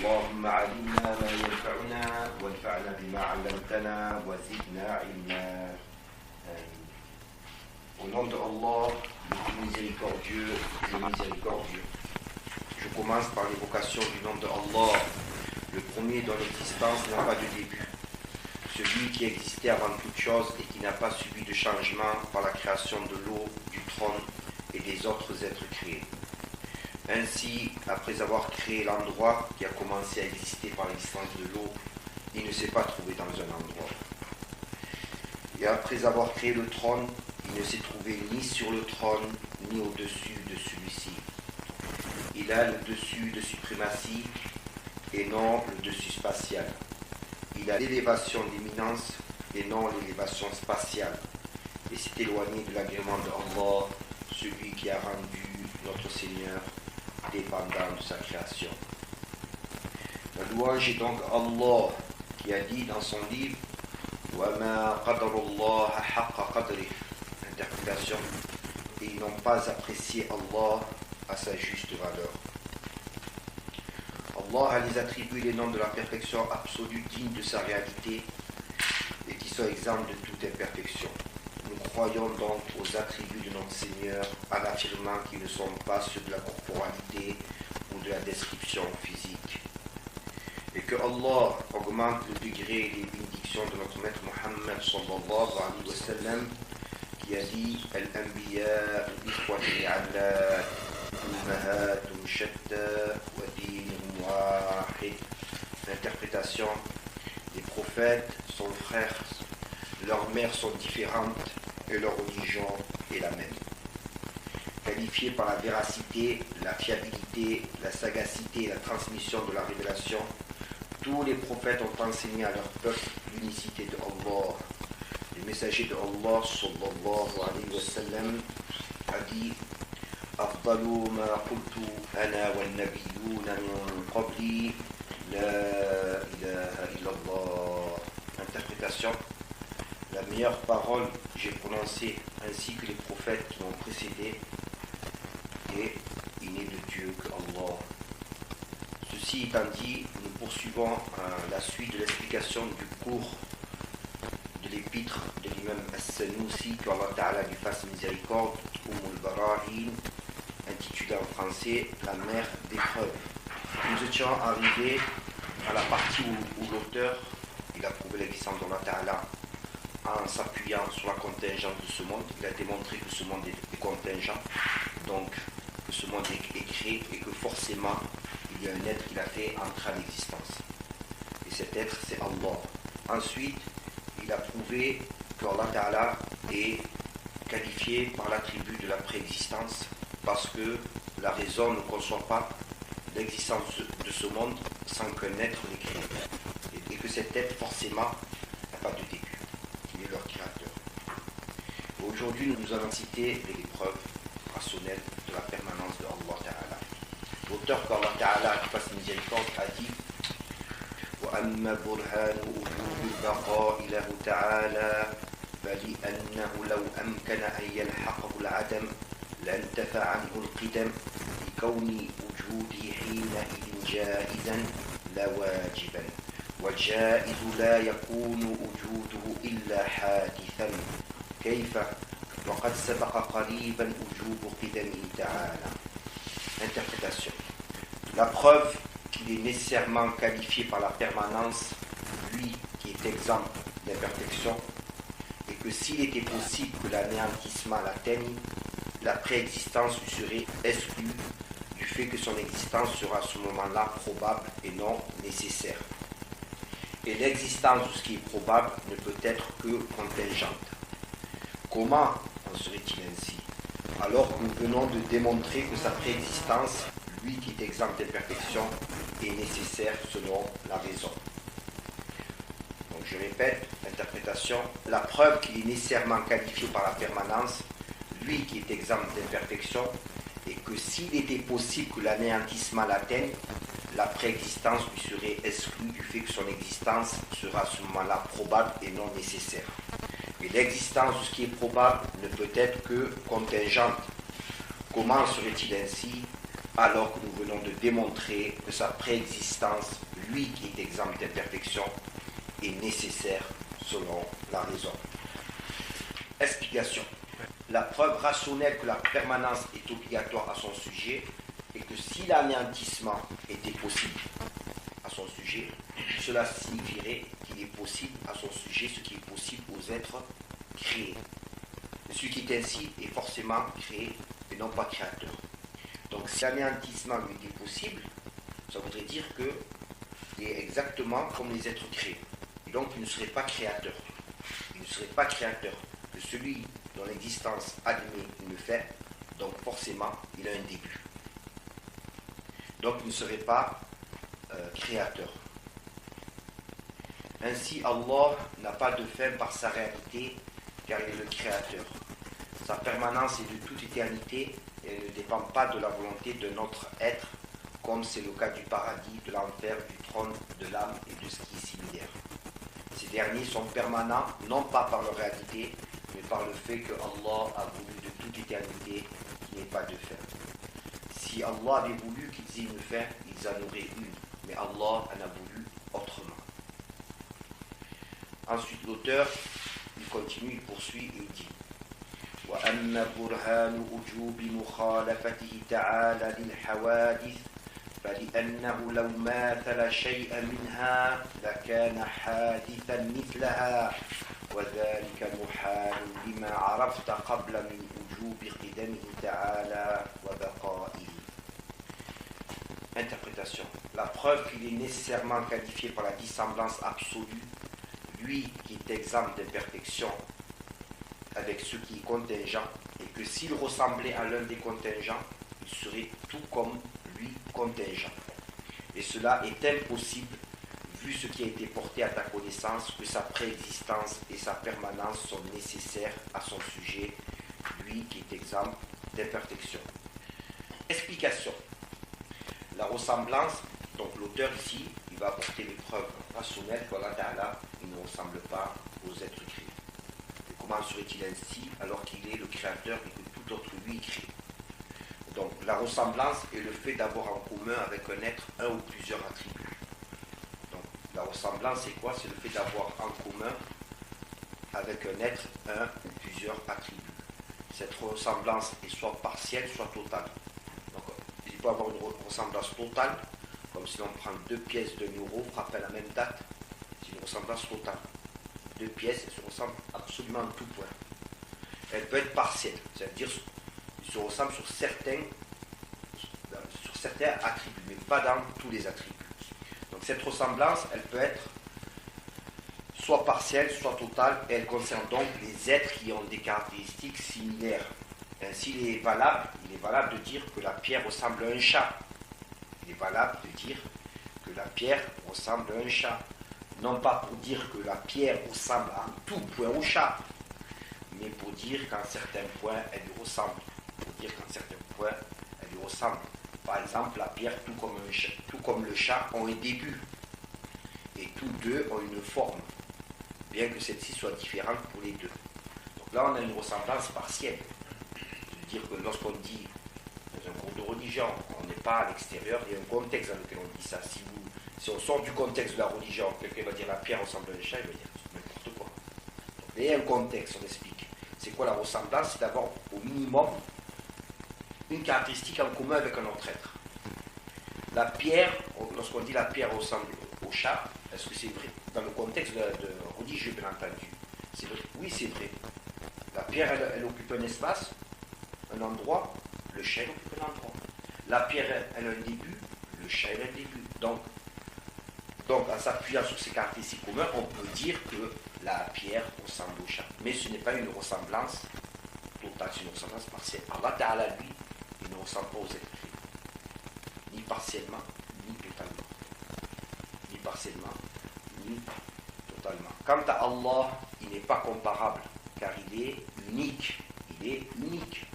اللهم علمنا ما ينفعنا وانفعنا بما علمتنا وزدنا علما. Au nom de Allah, le plus miséricordieux, le miséricordieux. Je commence par l'évocation du nom de Allah, le premier dont l'existence n'a pas de début, celui qui existait avant toute chose et qui n'a pas subi de changement par la création de l'eau, du trône et des autres êtres créés. Ainsi, après avoir créé l'endroit qui a commencé à exister par l'existence de l'eau, il ne s'est pas trouvé dans un endroit. Et après avoir créé le trône, il ne s'est trouvé ni sur le trône, ni au-dessus de celui-ci. Il a le dessus de suprématie et non le dessus spatial. Il a l'élévation d'éminence et non l'élévation spatiale. Et s'est éloigné de l'agrément de Allah, celui qui a rendu notre Seigneur dépendant de sa création. La louange est donc Allah qui a dit dans son livre وَمَا قَدَرُ اللَّهَ حَقَّ قَدْرِهِ. Interprétation: et ils n'ont pas apprécié Allah à sa juste valeur. Allah a les attributs et les noms de la perfection absolue dignes de sa réalité et qui sont exempts de toute imperfection. Nous croyons donc aux attributs de notre Seigneur en affirmant qu'ils ne sont pas ceux de la corporalité ou de la description physique. Et que Allah augmente le degré et les bénédictions de notre maître Muhammad sallallahu alayhi wa sallam qui a dit Al-Anbiya ikhwati ala ummahatum shatta wa dinum wahid. L'interprétation: les prophètes sont frères, leurs mères sont différentes et leur religion est la même. Qualifiés par la véracité, la fiabilité, la sagacité et la transmission de la révélation, tous les prophètes ont enseigné à leur peuple l'unicité de Allah. Le messager de Allah sallallahu alayhi wa sallam a dit أفضل ما قلت أنا والنبيون من قبلي لا إله إلا الله. Interprétation: la meilleure parole que j'ai prononcée ainsi que les prophètes qui m'ont précédé est il n'est de Dieu que Allah. Ceci étant dit, nous poursuivons la suite de l'explication du cours de l'épître de l'imam As-Sanusi, que Allah Ta'ala lui fasse miséricorde, al-Barahin, intitulé en français La mer des preuves. Nous étions arrivés à la partie où l'auteur il a prouvé l'existence d'Allah Ta'ala en s'appuyant sur la contingence de ce monde. Il a démontré que ce monde est contingent, donc que ce monde est créé et que forcément il y a un être qui l'a fait entrer en existence. Et cet être, c'est Allah. Ensuite, il a prouvé qu'Allah Ta'ala est qualifié par l'attribut de la préexistence parce que la raison ne conçoit pas l'existence de ce monde sans qu'un être l'ait créé. Et que cet être, forcément, n'a pas de début. Il est leur créateur. Aujourd'hui, nous allons citer les preuves rationnelles de la permanence de Allah Ta'ala. L'auteur qu'Allah Ta'ala qui fasse miséricorde a dit وَأَمَّا بُرْهَانُ وُجُوبِ الْبَقَاءِ لَهُ تَعَالَى فَلِأَنَّهُ لَوْ أَمْكَنَ أَنْ يَلْحَقَهُ الْعَدَمُ لَانْتَفَى عَنْهُ الْقِدَمُ لِكَوْنِ وُجُودِهِ حِينَئِذٍ جَائِزًا لَا وَاجِبًا وَالْجَائِزُ لَا يَكُونُ وُجُودُهُ إِلَّا حَادِثًا كَيْفَ وَقَدْ سَبَقَ قَرِيبًا وُجُوبُ قِدَمِهِ تَعَالَى. Interprétation: la preuve qu'il est nécessairement qualifié par la permanence, lui qui est exempt d'imperfection, et que s'il était possible que l'anéantissement l'atteigne, la préexistence lui serait exclue du fait que son existence sera à ce moment-là probable et non nécessaire. Et l'existence de ce qui est probable ne peut être que contingente. Comment en serait-il ainsi, alors que nous venons de démontrer que sa préexistence, lui qui est exempt d'imperfection, est nécessaire selon la raison. Donc je répète, l'interprétation: la preuve qu'il est nécessairement qualifié par la permanence, lui qui est exempt d'imperfection, et que s'il était possible que l'anéantissement l'atteigne, la préexistence lui serait exclue du fait que son existence sera à ce moment-là probable et non nécessaire. Et l'existence de ce qui est probable ne peut être que contingente. Comment serait-il ainsi, alors que nous venons de démontrer que sa préexistence, lui qui est exempt d'imperfection, est nécessaire selon la raison. Explication. La preuve rationnelle que la permanence est obligatoire à son sujet est que si l'anéantissement était possible à son sujet, cela signifierait qu'il est possible à son sujet ce qui est possible aux êtres créés. Ce qui est ainsi est forcément créé et non pas créateur. Donc si l'anéantissement lui était possible, ça voudrait dire qu'il est exactement comme les êtres créés. Et donc il ne serait pas créateur. Il ne serait pas créateur que celui dont l'existence admet une fait, donc forcément il a un début. Donc il ne serait pas créateur. Ainsi Allah n'a pas de fin par sa réalité car il est le créateur. Sa permanence est de toute éternité et elle ne dépend pas de la volonté de notre être comme c'est le cas du paradis, de l'enfer, du trône, de l'âme et de ce qui est similaire. Ces derniers sont permanents non pas par leur réalité mais par le fait que Allah a voulu de toute éternité qu'il n'y ait pas de fin. Si Allah avait voulu qu'ils aient une fin, ils en auraient une, mais Allah en a voulu autrement. Ensuite l'auteur, il continue, il poursuit et il dit وأما برهان وجوب مخالفته تعالى للحوادث فلأنه لو ماثل شيئا منها لكان حادثا مثلها وذلك محال لما عرفت قبل من وجوب قدمه تعالى وبقائه. Interprétation. La preuve qu'il est nécessairement qualifié par la dissemblance absolue, lui qui est exempt d'imperfection avec ce qui est contingent, et que s'il ressemblait à l'un des contingents, il serait tout comme lui contingent. Et cela est impossible vu ce qui a été porté à ta connaissance, que sa préexistence et sa permanence sont nécessaires à son sujet, lui qui est exempt d'imperfection. Explication. La ressemblance, donc l'auteur ici, il va apporter les preuves rationnelles qu'Allah Ta'ala ne ressemble pas aux êtres créés. Comment serait-il ainsi alors qu'il est le créateur et que tout autre lui est créé? Donc la ressemblance est le fait d'avoir en commun avec un être un ou plusieurs attributs. Donc la ressemblance c'est quoi? C'est le fait d'avoir en commun avec un être un ou plusieurs attributs. Cette ressemblance est soit partielle, soit totale. Donc il peut y avoir une ressemblance totale, comme si on prend deux pièces d'un euro frappées à la même date, c'est une ressemblance totale. Deux pièces, elles se ressemblent absolument en tout point. Elle peut être partielle, c'est-à-dire qu'ils se ressemblent sur certains attributs, mais pas dans tous les attributs. Donc cette ressemblance, elle peut être soit partielle, soit totale, et elle concerne donc les êtres qui ont des caractéristiques similaires. Ainsi, il est valable de dire que la pierre ressemble à un chat. Il est valable de dire que la pierre ressemble à un chat. Non pas pour dire que la pierre ressemble en tout point au chat, mais pour dire qu'en certains points, elle lui ressemble. Par exemple, la pierre, tout comme le chat, ont un début. Et tous deux ont une forme, bien que celle-ci soit différente pour les deux. Donc là, on a une ressemblance partielle. C'est-à-dire que lorsqu'on dit, dans un cours de religion, on n'est pas à l'extérieur, il y a un contexte dans lequel on dit ça. Si on sort du contexte de la religion, quelqu'un va dire la pierre ressemble à un chat, il va dire n'importe quoi. Donc, il y a un contexte, on explique. C'est quoi la ressemblance? C'est d'avoir au minimum une caractéristique en commun avec un autre être. La pierre, lorsqu'on dit la pierre ressemble au chat, est-ce que c'est vrai? Dans le contexte de religieux, bien entendu. C'est vrai. Oui, c'est vrai. La pierre, elle occupe un espace, un endroit, le chat occupe un endroit. La pierre, elle a un début, le chat, elle a un début. Donc en s'appuyant sur ces caractéristiques communes, on peut dire que la pierre ressemble au chat. Mais ce n'est pas une ressemblance totale, c'est une ressemblance partielle. Allah Ta'ala, lui, il ne ressemble pas aux êtres créés. Ni partiellement, ni totalement. Ni partiellement, ni totalement. Quant à Allah, il n'est pas comparable, car il est unique. Il est unique.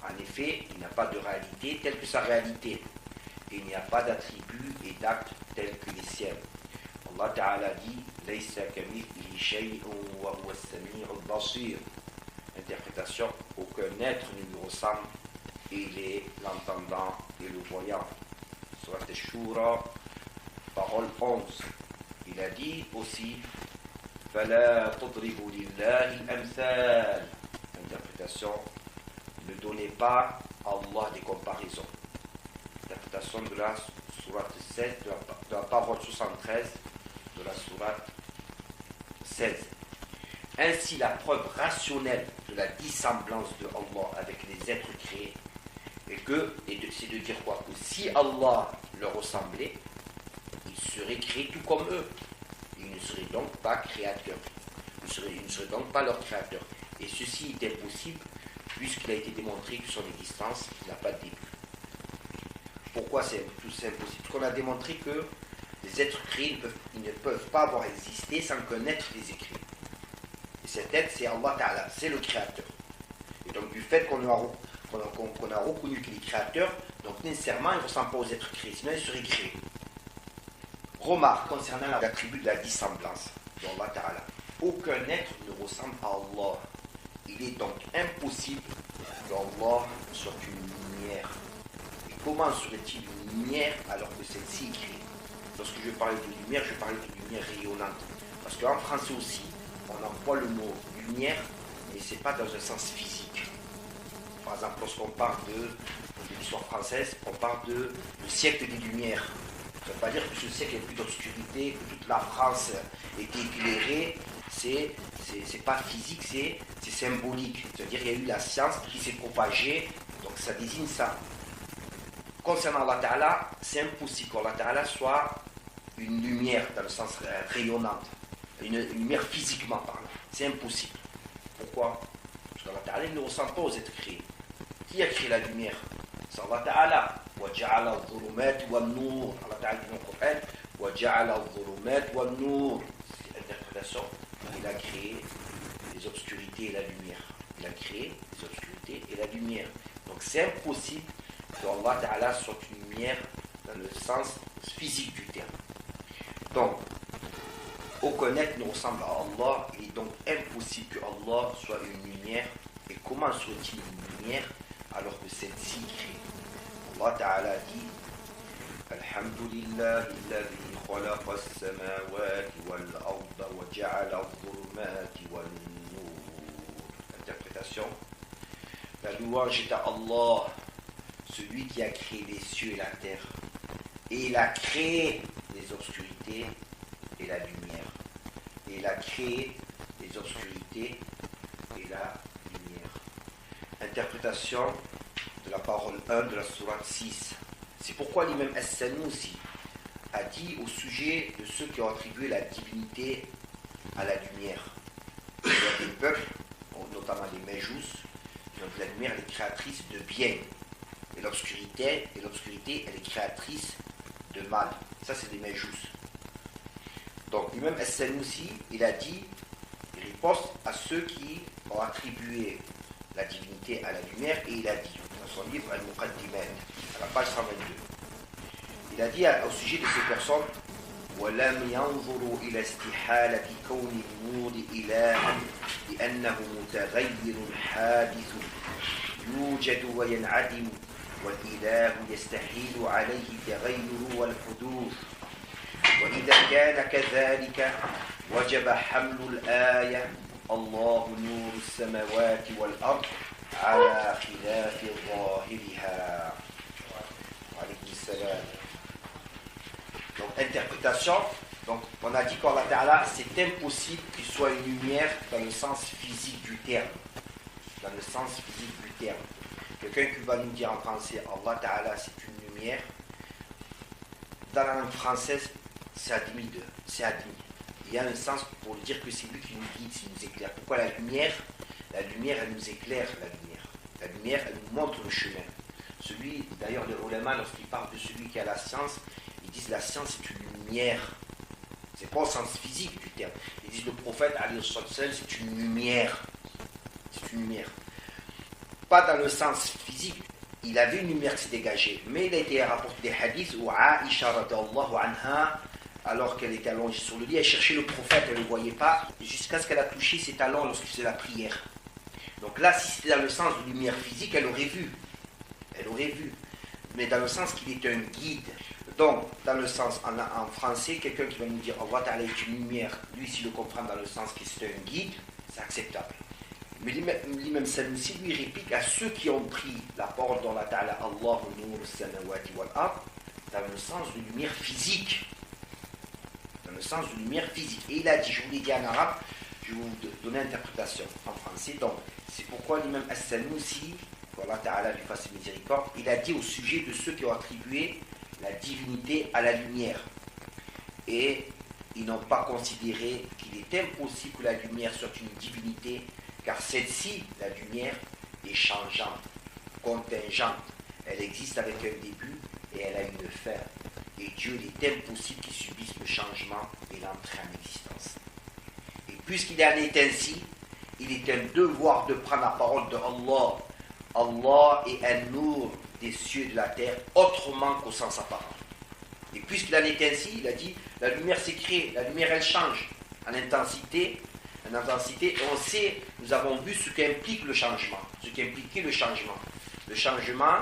En effet, il n'a pas de réalité telle que sa réalité. Et il n'y a pas d'attributs et d'actes tels que les siens. Allah Ta'ala dit Laysa kamithlihi shay'un wa huwa as-sami'ul basir. Interprétation, aucun être ne lui ressemble et il est l'entendant et le voyant. Surat Ash-Shura, parole 11. Il a dit aussi فَلَا تَضْرِبُوا لِلَّهِ الْأَمْثَالِ. Interprétation, ne donnez pas à Allah des comparaisons. Interprétation de la sourate 7, de la parole 73 de la sourate 16. Ainsi, la preuve rationnelle de la dissemblance de Allah avec les êtres créés, c'est de dire quoi? Que si Allah leur ressemblait, ils seraient créés tout comme eux. Ils ne seraient donc pas créateurs. Ils ne seraient donc pas leurs créateurs. Et ceci est impossible, puisqu'il a été démontré que son existence n'a pas de début. Pourquoi c'est impossible? Parce qu'on a démontré que les êtres créés ne peuvent pas avoir existé sans qu'un être les ait créés. Et cet être, c'est Allah Ta'ala, c'est le créateur. Et donc du fait qu'on a reconnu qu'il est créateur, donc nécessairement il ne ressemble pas aux êtres créés, sinon il serait créé. Remarque concernant l'attribut de la dissemblance d'Allah Ta'ala. Aucun être ne ressemble à Allah. Il est donc impossible qu'Allah soit une lumière. Et comment serait-il une lumière alors que celle-ci est créée? Lorsque je parlais de lumière, je parlais de lumière rayonnante. Parce qu'en français aussi, on emploie le mot lumière, mais ce n'est pas dans un sens physique. Par exemple, lorsqu'on parle de l'histoire française, on parle de le siècle des Lumières. Ça ne veut pas dire que ce siècle est plus d'obscurité, que toute la France était éclairée. C'est pas physique, c'est symbolique. C'est-à-dire qu'il y a eu la science qui s'est propagée, donc ça désigne ça. Concernant Allah Ta'ala, c'est impossible qu'Allah Ta'ala soit une lumière dans le sens rayonnante, une lumière physiquement parlant. C'est impossible. Pourquoi? Parce qu'Allah Ta'ala ne ressemble pas aux êtres créés. Qui a créé la lumière? C'est Allah Ta'ala. وَجَعَلَ الظُّلُمَاتِ وَالنُّورِ. Allah Ta'ala dit dans le Coran وَجَعَلَ الظُّلُمَاتِ وَالنُّورِ. C'est l'interprétation. Il a créé les obscurités et la lumière. Il a créé les obscurités et la lumière. Donc c'est impossible que Allah Ta'ala soit une lumière dans le sens physique du terme. Donc, aucun être ne ressemble à Allah. Il est donc impossible que Allah soit une lumière. Et comment soit-il une lumière alors que celle-ci est créée? Allah Ta'ala dit Alhamdulillah alladhi khalaqa as-samawati wal-arda wa ja'ala adh-dhulumati wan-nur. Interprétation. La louange est à Allah, celui qui a créé les cieux et la terre. Et il a créé les obscurités et la lumière. Et il a créé les obscurités et la lumière. Interprétation de la parole 1 de la sourate 6. C'est pourquoi l'imam As-Sanusi a dit au sujet de ceux qui ont attribué la divinité à la lumière. Il y a des peuples, notamment les Méjous, qui ont dit la lumière elle est créatrice de bien. Et l'obscurité, elle est créatrice de mal. Ça, c'est des Méjous. Donc, l'imam As-Sanusi, il a dit, il riposte à ceux qui ont attribué la divinité à la lumière, et il a dit, dans son livre Al-Muqaddimat, à la page 122, il a dit au sujet de ces personnes وَلَمْ يَنْظُرُوا إِلَى اسْتِحَالَةِ كَوْنِ النُّورِ إِلَهًا لِأَنَّهُ مُتَغَيِّرٌ حَادِثٌ يوجد وينعدم والإله يستحيل عليه التغير والحدوث وإذا كان كذلك وجب حمل الآية الله نور السماوات والأرض على خلاف ظاهرها. Alaykum salam. Donc, interprétation. Donc, on a dit qu'Allah Ta'ala, c'est impossible qu'il soit une lumière dans le sens physique du terme. Dans le sens physique du terme. Quelqu'un qui va nous dire en français, Allah Ta'ala, c'est une lumière. Dans la langue française, c'est admis. Il y a un sens pour dire que c'est lui qui nous guide, qui nous éclaire. Pourquoi la lumière, elle nous éclaire, la lumière. La lumière, elle nous montre le chemin. D'ailleurs, les ulama, lorsqu'ils parlent de celui qui a la science, ils disent la science c'est une lumière. C'est pas au sens physique du terme. Ils disent le prophète, c'est une lumière. C'est une lumière. Pas dans le sens physique. Il avait une lumière qui s'est dégagée. Mais il a été rapporté des hadiths où Aïcha radhiyallahu anha, alors qu'elle était allongée sur le lit, elle cherchait le prophète, elle ne le voyait pas, jusqu'à ce qu'elle a touché ses talons lorsqu'il faisait la prière. Donc là, si c'était dans le sens de lumière physique, elle aurait vu. Elle aurait vu. mais dans le sens qu'il est un guide. Donc, dans le sens, en français, quelqu'un qui va nous dire Allah Ta'ala est une lumière, lui, s'il le comprend dans le sens que c'est un guide, c'est acceptable. Mais l'imam Sanusi, lui, réplique à ceux qui ont pris la parole dans la Ta'ala, Allahu nur samawati wal ard, dans le sens de lumière physique. Dans le sens de lumière physique. Et il a dit, je vous l'ai dit en arabe, je vais vous donner l'interprétation en français. Donc, c'est pourquoi l'imam As-Sanusi, qu'Allah Ta'ala lui fasse miséricorde, il a dit au sujet de ceux qui ont attribué la divinité à la lumière. Et ils n'ont pas considéré qu'il est impossible que la lumière soit une divinité, car celle-ci, la lumière, est changeante, contingente. Elle existe avec un début et elle a une fin. Et Dieu, il est impossible qu'il subisse le changement et l'entrée en existence. Et puisqu'il en est ainsi, il est un devoir de prendre la parole de Allah. Allah est un nour des cieux et de la terre, autrement qu'au sens apparent. Et puisqu'il en est ainsi, il a dit, la lumière s'est créée, la lumière elle change en intensité, et on sait, nous avons vu ce qu'implique le changement, ce qu'impliquait le changement. Le changement,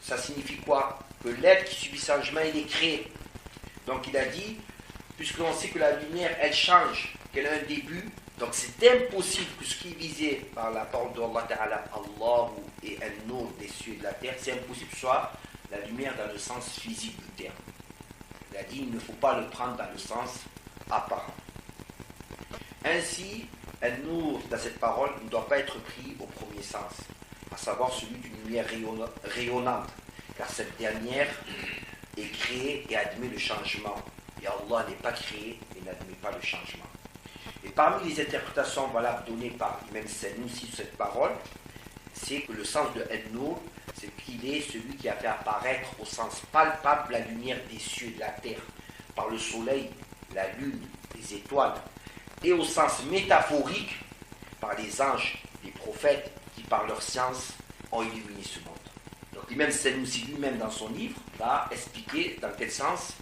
ça signifie quoi? Que l'être qui subit ce changement, il est créé. Donc il a dit, puisque l'on sait que la lumière, elle change, qu'elle a un début, donc c'est impossible que ce qui est visé par la parole d'Allah Ta'ala, Allah et un-Nur des cieux et de la terre, c'est impossible que ce soit la lumière dans le sens physique du terme. Il a dit, il ne faut pas le prendre dans le sens apparent. Ainsi, un-Nur dans cette parole ne doit pas être pris au premier sens, à savoir celui d'une lumière rayonnante, car cette dernière est créée et admet le changement. Et Allah n'est pas créé et n'admet pas le changement. Et parmi les interprétations valables données par l'imam Sanusi sur cette parole, c'est que le sens de An-Nur, c'est qu'il est celui qui a fait apparaître au sens palpable la lumière des cieux et de la terre, par le soleil, la lune, les étoiles, et au sens métaphorique, par les anges, les prophètes, qui par leur science ont illuminé ce monde. Donc l'imam Sanusi lui-même dans son livre va expliquer dans quel sens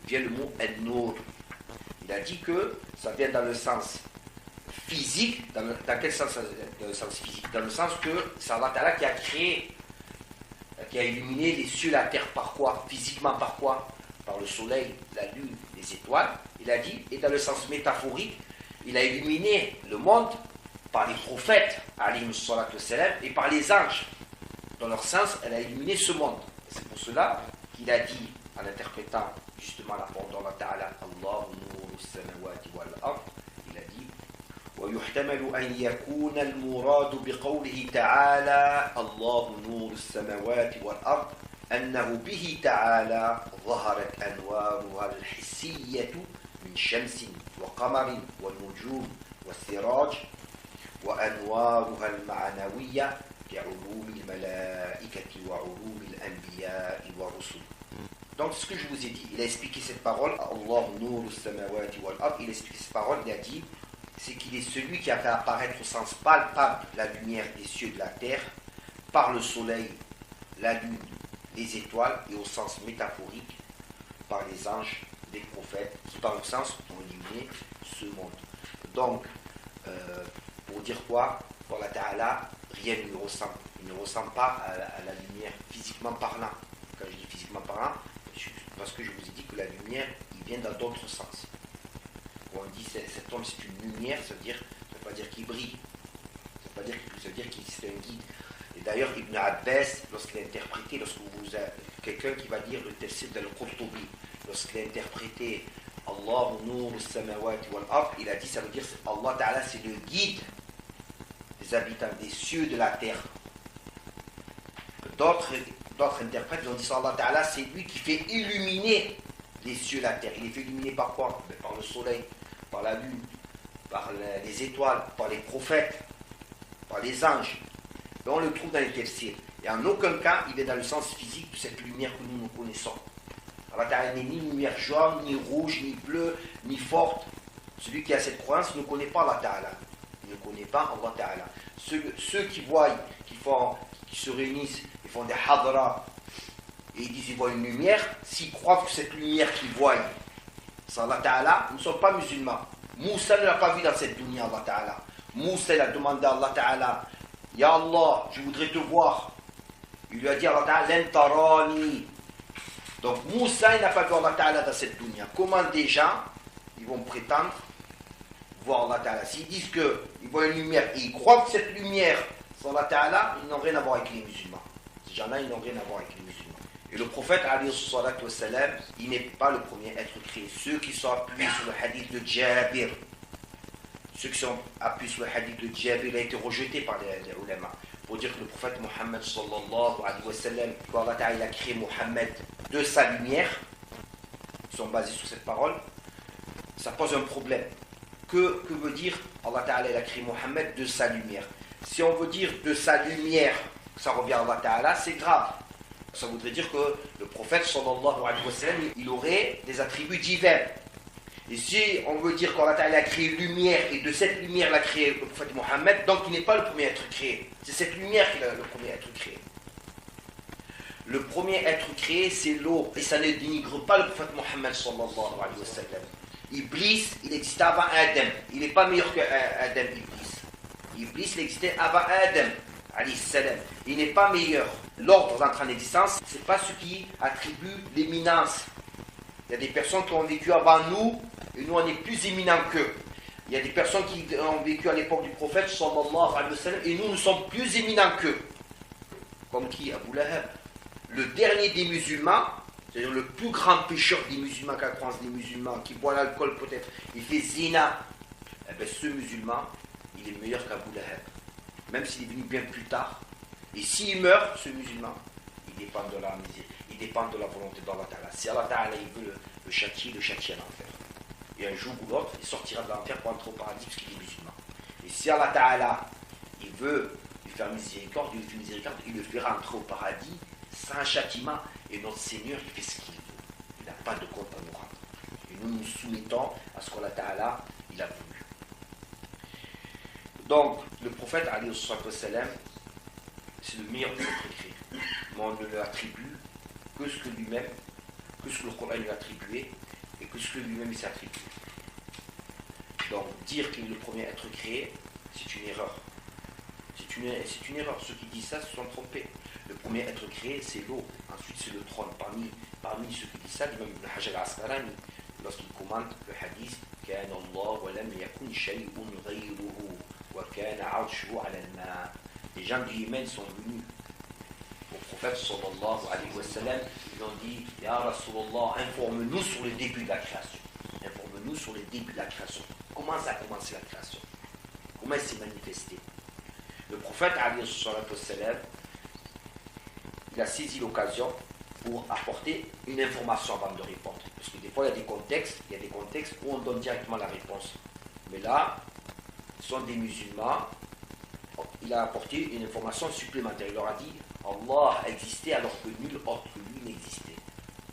vient le mot An-Nur. Il a dit que ça vient dans le sens physique. Dans quel sens? Dans le sens physique. Dans le sens que c'est Allah Ta'ala qui a créé, qui a illuminé les cieux et la terre par quoi? Physiquement par quoi? Par le soleil, la lune, les étoiles. Il a dit, et dans le sens métaphorique, il a illuminé le monde par les prophètes, alayhimu salatu wassalam, et par les anges. Dans leur sens, elle a illuminé ce monde. C'est pour cela qu'il a dit, en interprétant justement la parole d'Allah Ta'ala, Allahu nuru samawati wal ard, il a dit ويحتمل أن يكون المراد بقوله تعالى الله نور السماوات والأرض أنه به تعالى ظهرت أنوارها الحسية من شمس وقمر ونجوم والسراج وأنوارها المعنوية كعلوم الملائكة وعلوم الأنبياء والرسل. Donc ce que je vous ai dit, il a expliqué cette parole, Allah nur samawati wal ard, il a expliqué cette parole, il a dit, c'est qu'il est celui qui a fait apparaître au sens palpable la lumière des cieux et de la terre, par le soleil, la lune, les étoiles, et au sens métaphorique, par les anges, les prophètes, qui par le sens ont illuminé ce monde. Donc, pour dire quoi, pour Allah Ta'ala, rien ne lui ressemble. Il ne ressemble pas à la lumière physiquement parlant. Quand je dis physiquement parlant, parce que je vous ai dit que la lumière, il vient dans d'autres sens. Quand on dit cet homme c'est une lumière, ça ne veut pas dire qu'il brille. Ça veut dire qu'il c'est un guide. Et d'ailleurs, Ibn Abbas, lorsqu'il a interprété, lorsque vous avez quelqu'un qui va dire le tafsir d'Al-Qurtubi, lorsqu'il a interprété Allah nur samawati wal ard, il a dit, ça veut dire Allah Ta'ala c'est le guide des habitants des cieux et de la terre. D'autres interprètes ont dit Allah Ta'ala c'est lui qui fait illuminer les cieux et la terre. Il les fait illuminer par quoi? Par le soleil, par la lune, par les étoiles, par les prophètes, par les anges. Et on le trouve dans les tafsirs. Et en aucun cas il est dans le sens physique de cette lumière que nous connaissons. Allah Ta'ala n'est ni lumière jaune, ni rouge, ni bleue, ni forte. Celui qui a cette croyance ne connaît pas Allah Ta'ala. Il ne connaît pas Allah Ta'ala. Ceux qui voient, qui se réunissent, ils font des hadra, et ils disent qu'ils voient une lumière, s'ils croient que cette lumière qu'ils voient, c'est Allah Ta'ala, ils ne sont pas musulmans. Moussa ne l'a pas vu dans cette dunya, Allah Ta'ala. Moussa a demandé à Allah Ta'ala, Ya Allah, je voudrais te voir. Il lui a dit Allah Ta'ala, Lan tarani. Donc Moussa, il n'a pas vu Allah Ta'ala dans cette dunya. Comment des gens, ils vont prétendre voir Allah Ta'ala? S'ils disent qu'ils voient une lumière et ils croient que cette lumière, c'est Allah Ta'ala, ils n'ont rien à voir avec les musulmans. Ces gens-là, ils n'ont rien à voir avec les musulmans. Et le prophète, alayhi salatu wassalam, il n'est pas le premier à être créé. Ceux qui sont appuyés sur le hadith de Jabir, ceux qui sont appuyés sur le hadith de Jabir, il a été rejeté par les ulama. Pour dire que le prophète Mohammed sallallahu alayhi wa sallam, quand Allah Ta'ala a créé Mohammed de sa lumière, ils sont basés sur cette parole, ça pose un problème. Que veut dire Allah Ta'ala a créé Mohammed de sa lumière? Si on veut dire de sa lumière, ça revient à Allah Ta'ala, c'est grave. Ça voudrait dire que le prophète sallallahu alayhi wa sallam, il aurait des attributs divers. Et si on veut dire qu'Allah Ta'ala a créé lumière et de cette lumière l'a créé le prophète Mohammed, donc il n'est pas le premier à être créé. C'est cette lumière qui est le premier à être créé. Le premier à être créé, c'est l'eau. Et ça ne dénigre pas le prophète Mohammed sallallahu alayhi wa sallam. Iblis, il existait avant Adam. Il n'est pas meilleur que Adam, Iblis. Iblis, il existait avant Adam, alayhi salam. Il n'est pas meilleur. L'ordre d'entrer en existence, ce n'est pas ce qui attribue l'éminence. Il y a des personnes qui ont vécu avant nous, et nous on est plus éminents qu'eux. Il y a des personnes qui ont vécu à l'époque du prophète, sallallahu alayhi wa sallam, et nous sommes plus éminents qu'eux. Comme qui? Abu Lahab. Le dernier des musulmans, c'est-à-dire le plus grand pécheur des musulmans, qu'à la croyance des musulmans, qui boit l'alcool peut-être, il fait zina. Eh bien, ce musulman, il est meilleur qu'Abu Lahab. Même s'il est venu bien plus tard. Et s'il meurt, ce musulman, il dépend de la misère, il dépend de la volonté d'Allah Ta'ala. Si Allah Ta'ala il veut le châtier, le châtier à l'enfer. Et un jour ou l'autre, il sortira de l'enfer pour entrer au paradis parce qu'il est musulman. Et si Allah Ta'ala il veut lui faire miséricorde, il le fera entrer au paradis sans châtiment. Et notre Seigneur, il fait ce qu'il veut. Il n'a pas de compte à nous rendre. Et nous nous soumettons à ce qu'Allah Ta'ala il a voulu. Donc, le prophète, alayhi salam, c'est le meilleur des êtres créés. Mais on ne lui attribue que ce que lui-même, que ce que le Coran lui a attribué, et que ce que lui-même il s'est attribué. Donc, dire qu'il est le premier à être créé, c'est une erreur. C'est une erreur. Ceux qui disent ça se sont trompés. Le premier à être créé, c'est l'eau. Ensuite, c'est le trône. Parmi ceux qui disent ça, l'imam Ibn Hajar al-Asqalani, lorsqu'il commente le hadith, كان الله ولم يكن شيء غيره وكان عرشه على الماء. Les gens du Yémen sont venus au prophète sallallahu alayhi wa sallam, ils ont dit Ya Rasulallah, informe-nous sur le début de la création. Informe-nous sur le début de la création. Comment ça a commencé la création? Comment elle s'est manifestée? Le prophète alayhi wa sallam, il a saisi l'occasion pour apporter une information avant de répondre. Parce que des fois, il y a des contextes où on donne directement la réponse. Mais là, ce sont des musulmans. Il a apporté une information supplémentaire. Il leur a dit Allah existait alors que nul autre que lui n'existait.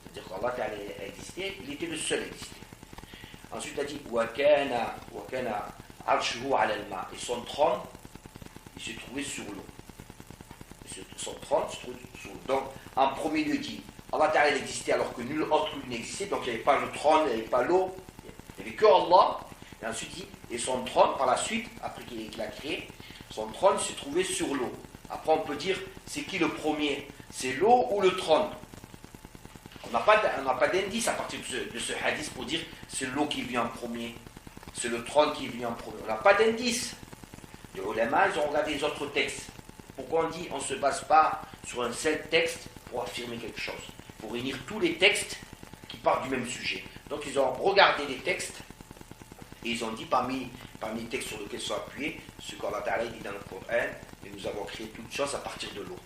C'est-à-dire qu'Allah a existé, il était le seul à exister. Ensuite, il a dit Wakana arshuhu ala al-ma. Et son trône, il se trouvait sur l'eau. Son trône se trouvait sur l'eau. Donc, en premier lieu, il dit Allah Ta'ala existait alors que nul autre que lui n'existait. Donc, il n'y avait pas le trône, il n'y avait pas l'eau. Il n'y avait que Allah. Et ensuite, il dit et son trône, par la suite, après qu'il a créé, son trône se trouvait sur l'eau. Après, on peut dire, c'est qui le premier? C'est l'eau ou le trône? On n'a pas d'indice à partir de ce hadith pour dire, c'est l'eau qui vient en premier, c'est le trône qui vient en premier. On n'a pas d'indice. Les ulama, ils ont regardé les autres textes. Pourquoi on dit, on ne se base pas sur un seul texte pour affirmer quelque chose? Il faut réunir tous les textes qui parlent du même sujet. Donc, ils ont regardé les textes et ils ont dit, parmi les textes sur lesquels ils sont appuyés, ce qu'Allah Ta'ala dit dans le Coran, et nous avons créé toutes choses à partir de l'eau.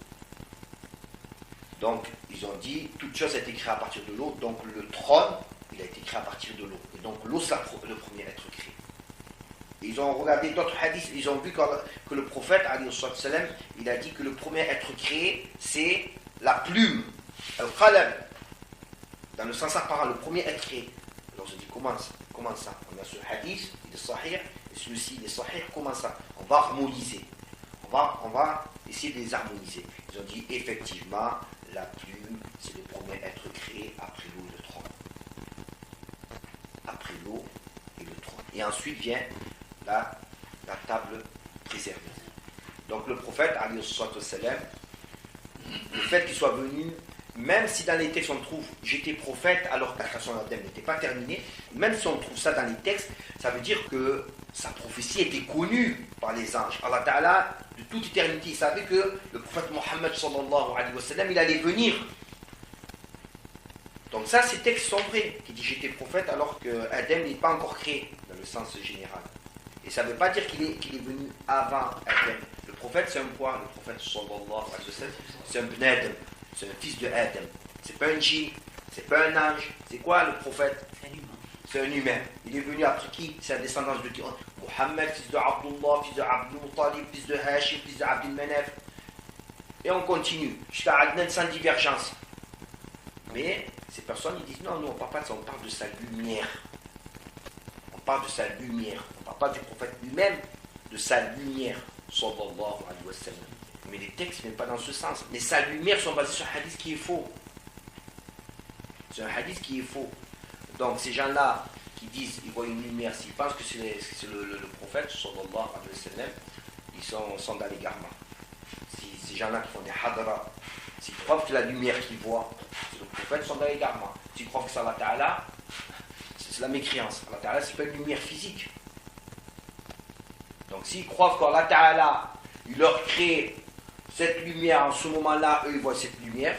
Donc, ils ont dit, toute chose a été créée à partir de l'eau, donc le trône, il a été créé à partir de l'eau. Et donc, l'eau, c'est le premier à être créé. Et ils ont regardé d'autres hadiths, ils ont vu que le prophète, alayhi salam, il a dit que le premier à être créé, c'est la plume, al-qalam. Dans le sens apparent, le premier à être créé. Alors, je dis, comment ça? On a ce hadith, il est sahih, et celui-ci, il est sahih, comment ça? On va harmoniser. On va essayer de les harmoniser. Ils ont dit, effectivement, la plume, c'est le premier à être créé après l'eau et le trône. Après l'eau et le trône. Et ensuite vient la table préservée. Donc le prophète, alayhi salam, Le fait qu'il soit venu, même si dans les textes on trouve j'étais prophète alors que la création d'Adam n'était pas terminée, même si on trouve ça dans les textes, ça veut dire que sa prophétie était connue par les anges. Allah Ta'ala, de toute éternité, il savait que le prophète Mohammed sallallahu alayhi wa sallam, il allait venir. Donc ça, ces textes sont vrais, qui dit j'étais prophète alors que Adam n'est pas encore créé, dans le sens général. Et ça ne veut pas dire qu'il est venu avant Adam. Le prophète, c'est un quoi? Le prophète sallallahu alayhi wa sallam, c'est un ben Adam, c'est un fils de Adam. C'est pas un djinn, c'est pas un ange. C'est quoi le prophète? C'est un humain. Il est venu après qui? C'est la descendance de qui? Mohammed, fils de Abdullah, fils de Abdul Muttalib, fils de Hashim, fils de Abdul Manaf. Et on continue, jusqu'à Adnan sans divergence. Mais ces personnes, ils disent non, nous on ne parle pas de ça, on parle de sa lumière. On parle de sa lumière. On ne parle pas du prophète lui-même, de sa lumière. Sallallahu alayhi wa sallam. Mais les textes ne viennent pas dans ce sens. Mais sa lumière sont basés sur un hadith qui est faux. C'est un hadith qui est faux. Donc ces gens-là qui disent, ils voient une lumière, s'ils pensent que c'est le prophète, sallallahu alayhi wa sallam, ils sont dans l'égarement. Si ces gens-là qui font des hadra, s'ils croient que la lumière qu'ils voient, c'est le prophète, ils sont dans l'égarement. S'ils croient que c'est Allah Ta'ala, c'est la mécréance. Allah Ta'ala, c'est pas une lumière physique. Donc s'ils croient qu'Allah Ta'ala, il leur crée cette lumière en ce moment-là, eux ils voient cette lumière,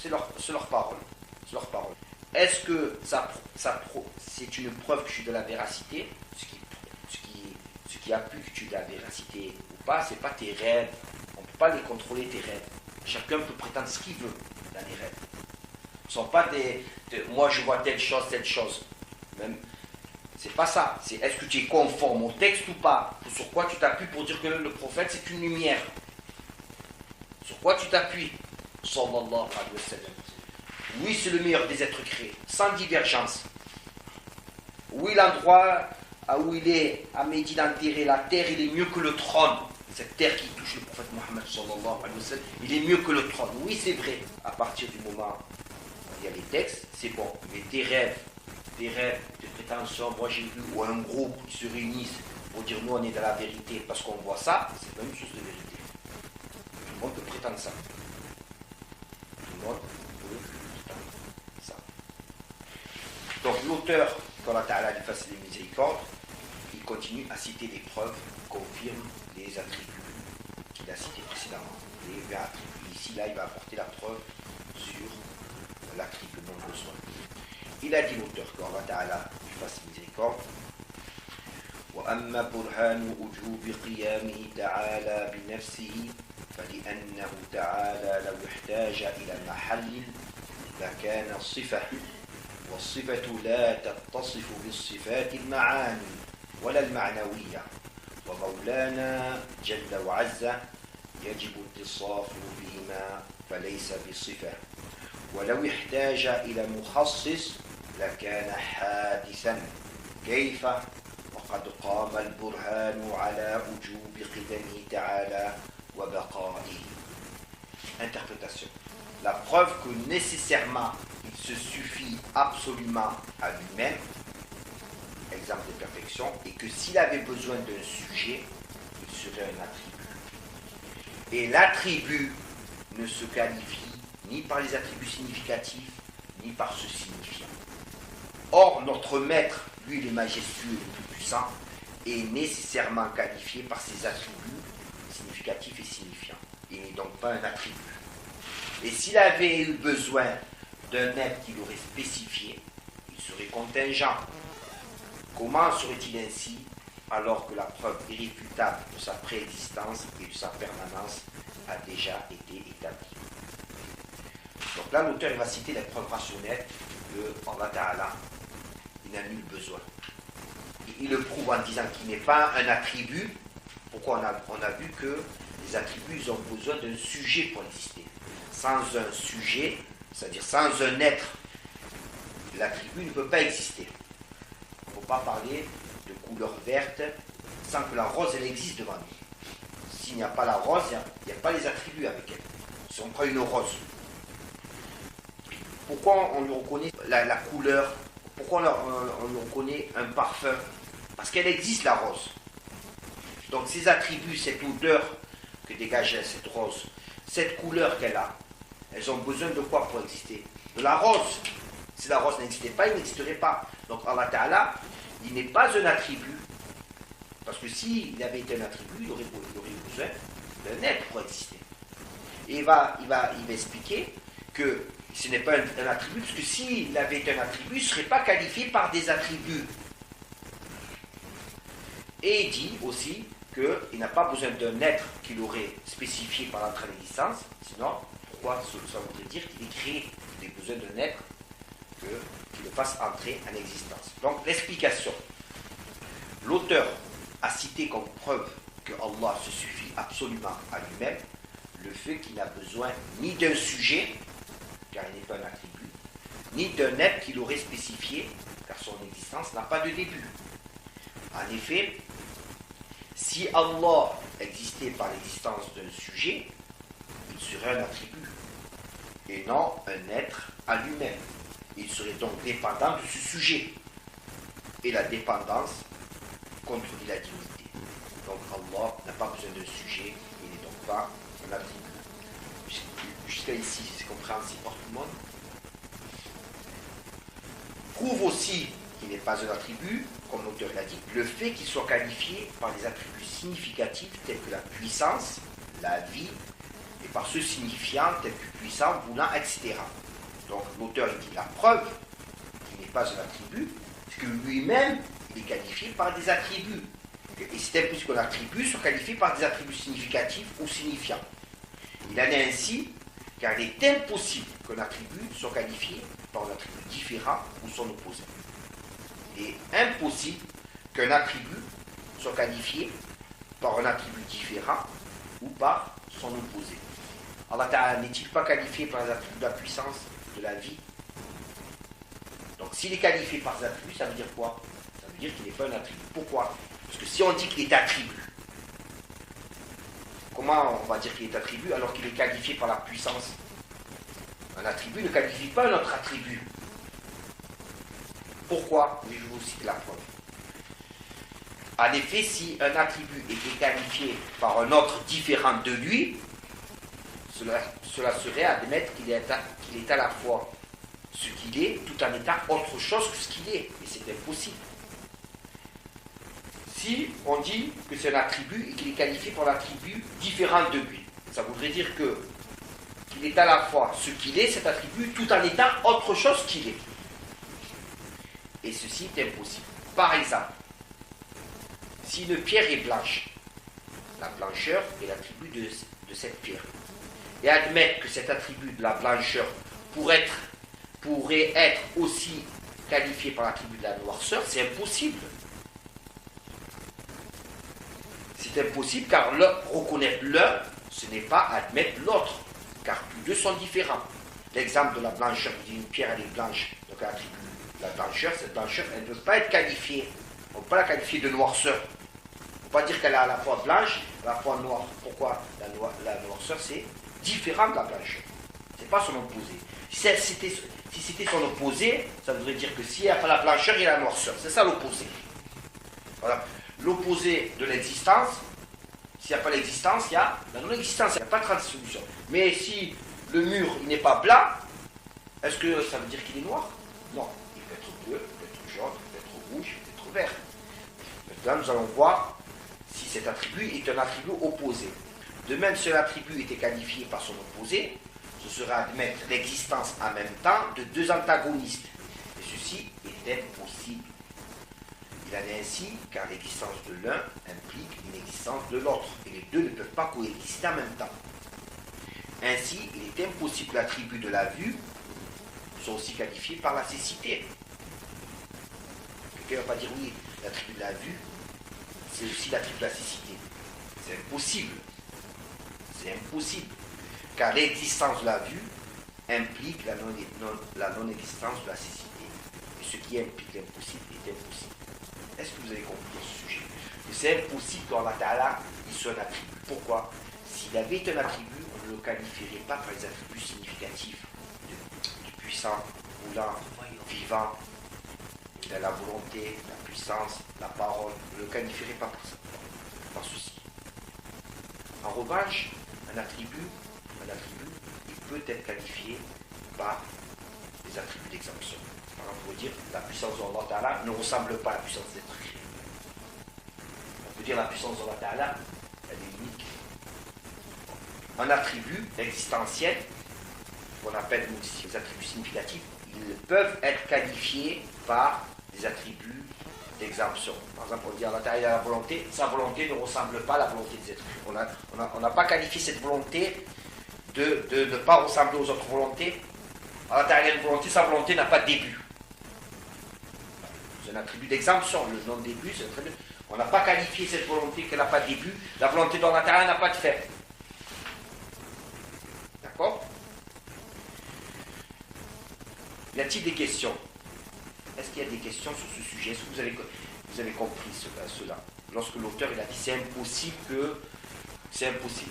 c'est leur parole. C'est leur parole. Est-ce que c'est une preuve que je suis de la véracité? Ce qui appuie que tu es de la véracité ou pas, c'est pas tes rêves. On ne peut pas les contrôler, tes rêves. Chacun peut prétendre ce qu'il veut dans les rêves. Ce ne sont pas moi je vois telle chose. Même, c'est pas ça. C'est est-ce que tu es conforme au texte ou pas? Sur quoi tu t'appuies pour dire que le prophète c'est une lumière? Sur quoi tu t'appuies? Sallallahu alayhi wa sallam. Oui, c'est le meilleur des êtres créés, sans divergence. Oui, l'endroit où il est à Médine enterré, la terre, il est mieux que le trône. Cette terre qui touche le prophète Mohammed sallallahu alayhi wa sallam, il est mieux que le trône. Oui, c'est vrai. À partir du moment où il y a les textes, c'est bon. Mais tes rêves, tes prétentions, moi j'ai vu, ou un groupe qui se réunissent pour dire nous on est dans la vérité parce qu'on voit ça, c'est pas une source de vérité. Tout le monde peut prétendre ça. Tout le monde peut prétendre ça. Donc l'auteur, qu'Allah Ta'ala lui fasse les miséricordes, il continue à citer des preuves qui confirment les attributs qu'il a cités précédemment. Et ici, là, il va apporter la preuve sur l'attribut non besoin. Il a dit l'auteur qu'Allah Ta'ala lui fasse miséricorde. وأما برهان وجوب قيامه تعالى بنفسه فلأنه تعالى لو احتاج إلى محل لكان الصفة والصفة لا تتصف بالصفات المعاني ولا المعنوية ومولانا جل وعز يجب اتصاف بهما فليس بصفة ولو احتاج إلى مخصص لكان حادثا كيف وقد قام البرهان على وجوب قدمه تعالى وبقائه. Interprétation. La preuve que nécessairement il se suffit absolument à lui-même, exemple de perfection, et que s'il avait besoin d'un sujet, il serait un attribut. Et l'attribut ne se qualifie ni par les attributs significatifs, ni par ceux signifiants. Or, notre maître, lui il est majestueux, le plus puissant, est nécessairement qualifié par ses attributs significatifs et signifiants. Il n'est donc pas un attribut. Et s'il avait eu besoin d'un être qu'il aurait spécifié, il serait contingent. Comment serait-il ainsi alors que la preuve irréfutable de sa préexistence et de sa permanence a déjà été établie? Donc là, l'auteur il va citer les preuves rationnelles de Allah Ta'ala. Il n'a nul besoin. Il le prouve en disant qu'il n'est pas un attribut. Pourquoi on a vu que les attributs ils ont besoin d'un sujet pour exister. Sans un sujet, c'est-à-dire sans un être, l'attribut ne peut pas exister. Il ne faut pas parler de couleur verte sans que la rose elle existe devant nous. S'il n'y a pas la rose, il n'y a pas les attributs avec elle. Si on prend une rose, pourquoi on lui reconnaît la couleur? Pourquoi on lui reconnaît un parfum? Parce qu'elle existe la rose. Donc ces attributs, cette odeur que dégage cette rose, cette couleur qu'elle a, elles ont besoin de quoi pour exister? De la rose. Si la rose n'existait pas, il n'existerait pas. Donc Allah Ta'ala, il n'est pas un attribut. Parce que s'il avait été un attribut, il aurait besoin d'un être pour exister. Et il va expliquer que ce n'est pas un attribut, parce que s'il avait été un attribut, il ne serait pas qualifié par des attributs. Et il dit aussi qu'il n'a pas besoin d'un être qu'il aurait spécifié par l'entrée en existence, sinon, pourquoi ça voudrait dire qu'il est créé? Il a besoin d'un être qui le fasse entrer en existence. Donc l'explication. L'auteur a cité comme preuve que Allah se suffit absolument à lui-même le fait qu'il n'a besoin ni d'un sujet, car il n'est pas un attribut, ni d'un être qu'il aurait spécifié, car son existence n'a pas de début. En effet, si Allah existait par l'existence d'un sujet, il serait un attribut, et non un être à lui-même. Il serait donc dépendant de ce sujet. Et la dépendance contredit la divinité. Donc Allah n'a pas besoin d'un sujet, il n'est donc pas un attribut. Jusqu'à ici, c'est compréhensible par tout le monde. Prouve aussi qu'il n'est pas un attribut, comme l'auteur l'a dit, le fait qu'il soit qualifié par des attributs significatifs tels que la puissance, la vie, et par ceux signifiants tels que puissant, voulant, etc. Donc l'auteur dit la preuve qu'il n'est pas un attribut, c'est que lui-même, il est qualifié par des attributs. Et c'est impossible qu'un attribut soit qualifié par des attributs significatifs ou signifiants. Il en est ainsi, car il est impossible qu'un attribut soit qualifié par un attribut différent ou son opposé. Il est impossible qu'un attribut soit qualifié par un attribut différent ou par son opposé. Allah Ta'ala n'est-il pas qualifié par les attributs de la puissance, de la vie? Donc s'il est qualifié par des attributs, ça veut dire quoi? Ça veut dire qu'il n'est pas un attribut. Pourquoi? Parce que si on dit qu'il est attribut, comment on va dire qu'il est attribut alors qu'il est qualifié par la puissance? Un attribut ne qualifie pas un autre attribut. Pourquoi? Je vais vous citer la preuve. En effet, si un attribut était qualifié par un autre différent de lui, cela serait admettre qu'il est à la fois ce qu'il est, tout en étant autre chose que ce qu'il est. Et c'est impossible. Si on dit que c'est un attribut et qu'il est qualifié par l'attribut différent de lui, ça voudrait dire qu'il est à la fois ce qu'il est, cet attribut, tout en étant autre chose qu'il est. Et ceci est impossible. Par exemple, si une pierre est blanche, la blancheur est l'attribut de cette pierre. Et admettre que cet attribut de la blancheur pourrait être aussi qualifié par l'attribut de la noirceur, c'est impossible. C'est impossible car reconnaître l'un, ce n'est pas admettre l'autre, car tous deux sont différents. L'exemple de la blancheur, vous dites une pierre elle est blanche, donc l'attribut de la blancheur, cette blancheur, elle ne peut pas être qualifiée. On ne peut pas la qualifier de noirceur. On ne peut pas dire qu'elle est à la fois blanche, à la fois noire. Pourquoi? La noirceur, c'est différent de la blancheur. Ce n'est pas son opposé. Si c'était son opposé, ça voudrait dire que s'il n'y a pas la blancheur, il y a la noirceur. C'est ça l'opposé. Voilà. L'opposé de l'existence, s'il n'y a pas l'existence, il y a la non-existence. Il n'y a pas de transsolution. Mais si le mur n'est pas blanc, est-ce que ça veut dire qu'il est noir? Non. Il peut être bleu, il peut être jaune, il peut être rouge, il peut être vert. Maintenant, nous allons voir si cet attribut est un attribut opposé. De même, si l'attribut était qualifié par son opposé, ce serait admettre l'existence en même temps de deux antagonistes. Et ceci est impossible. Il en est ainsi car l'existence de l'un implique une existence de l'autre. Et les deux ne peuvent pas coexister en même temps. Ainsi, il est impossible que l'attribut de la vue soit aussi qualifié par la cécité. Quelqu'un ne va pas dire oui, l'attribut de la vue, c'est aussi l'attribut de la cécité. C'est impossible. C'est impossible. Car l'existence de la vue implique la non-existence de la cécité. Et ce qui implique l'impossible est impossible. Est-ce que vous avez compris ce sujet? C'est impossible qu'Allah Ta'ala soit un attribut. Pourquoi? S'il avait été un attribut, on ne le qualifierait pas par les attributs significatifs du puissant, roulant, vivant, de la volonté, la puissance, la parole. On ne le qualifierait pas par ça, par ceci. En revanche, un attribut peut être qualifié par des attributs d'exemption. Par exemple, on peut dire la puissance d'Allah Ta'ala ne ressemble pas à la puissance d'être créé. On peut dire la puissance d'Allah Ta'ala, elle est unique. Un attribut existentiel, qu'on appelle nous ici les attributs significatifs, ils peuvent être qualifiés par des attributs d'exemption. Par exemple, on dit Allah Ta'ala la volonté, sa volonté ne ressemble pas à la volonté des êtres humains. On n'a pas qualifié cette volonté de ne pas ressembler aux autres volontés. Allah Ta'ala a une volonté, sa volonté n'a pas de début. C'est un attribut d'exemption, le non-début, c'est un attribut. On n'a pas qualifié cette volonté qu'elle n'a pas de début, la volonté d'Allah Ta'ala n'a pas de fin. D'accord? Y a-t-il des questions? Est-ce qu'il y a des questions sur ce sujet? Est-ce que vous avez compris cela? Lorsque l'auteur il a dit c'est impossible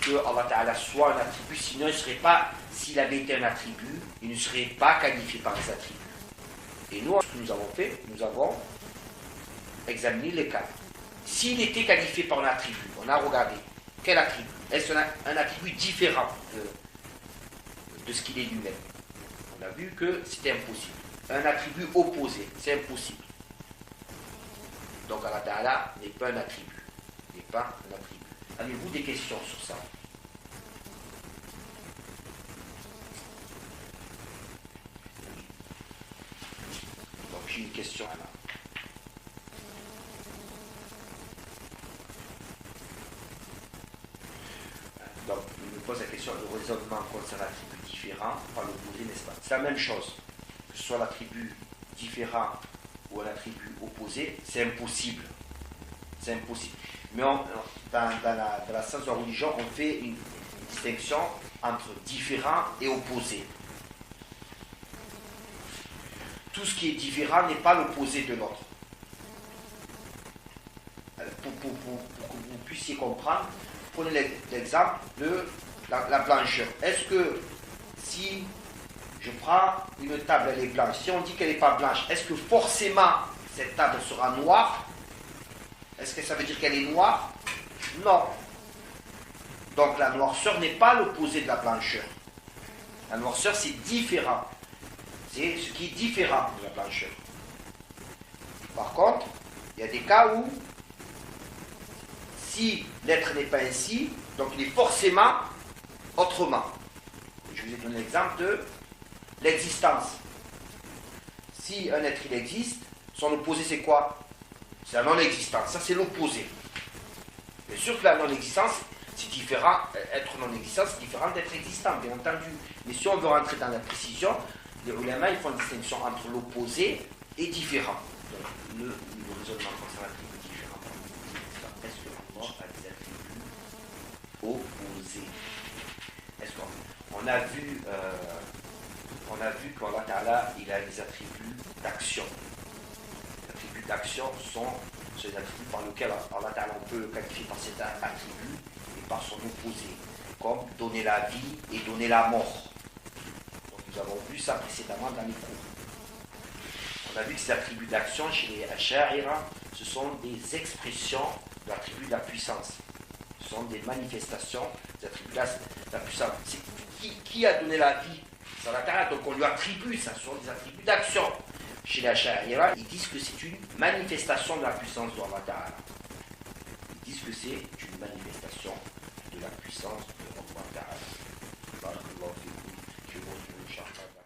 que Allah Ta'ala soit un attribut, sinon il ne serait pas, s'il avait été un attribut, il ne serait pas qualifié par les attributs. Et nous, ce que nous avons fait, nous avons examiné les cas. S'il était qualifié par un attribut, on a regardé quel attribut. Est-ce un attribut différent de ce qu'il est lui-même? On a vu que c'était impossible. Un attribut opposé, c'est impossible. Donc Allah Ta'ala n'est pas un attribut. N'est pas un attribut. Avez-vous des questions sur ça? Donc j'ai une question là. Donc il me pose la question de raisonnement concernant l'attribut différent par l'opposé, n'est-ce pas? C'est la même chose. Que ce soit l'attribut différent ou un attribut opposé, c'est impossible. C'est impossible. Mais dans la science de la religion, on fait une distinction entre différent et opposé. Tout ce qui est différent n'est pas l'opposé de l'autre. Pour que vous puissiez comprendre, prenez l'exemple de la blancheur. Est-ce que si je prends une table, elle est blanche, si on dit qu'elle n'est pas blanche, est-ce que forcément cette table sera noire? Est-ce que ça veut dire qu'elle est noire? Non. Donc la noirceur n'est pas l'opposé de la blancheur. La noirceur, c'est différent. C'est ce qui est différent de la blancheur. Par contre, il y a des cas où, si l'être n'est pas ainsi, donc il est forcément autrement. Je vous ai donné l'exemple de l'existence. Si un être il existe, son opposé c'est quoi? C'est la non-existence. Ça c'est l'opposé. Bien sûr que la non-existence, c'est différent. Être non-existant, c'est différent d'être existant, bien entendu. Mais si on veut rentrer dans la précision, les ulama ils font une distinction entre l'opposé et différent. Donc le raisonnement concernant l'attribut différent. Est-ce que Allah a des attributs opposés? Est-ce qu'on a vu qu'Allah Ta'ala il a des attributs d'action. Les attributs d'action sont ces attributs par lesquels Allah Ta'ala on peut le qualifier par cet attribut et par son opposé, comme donner la vie et donner la mort. Donc nous avons vu ça précédemment dans les cours. On a vu que ces attributs d'action chez les Ash'arira, ce sont des expressions de l'attribut de la puissance. Ce sont des manifestations des attributs de la puissance. Qui a donné la vie? C'est Allah Ta'ala, donc on lui attribue, ça ce sont des attributs d'action. Chez les Ash'arira, ils disent que c'est une manifestation de la puissance de Allah Ta'ala. Ils disent que c'est une manifestation de la puissance de Allah Ta'ala. Je vous montre le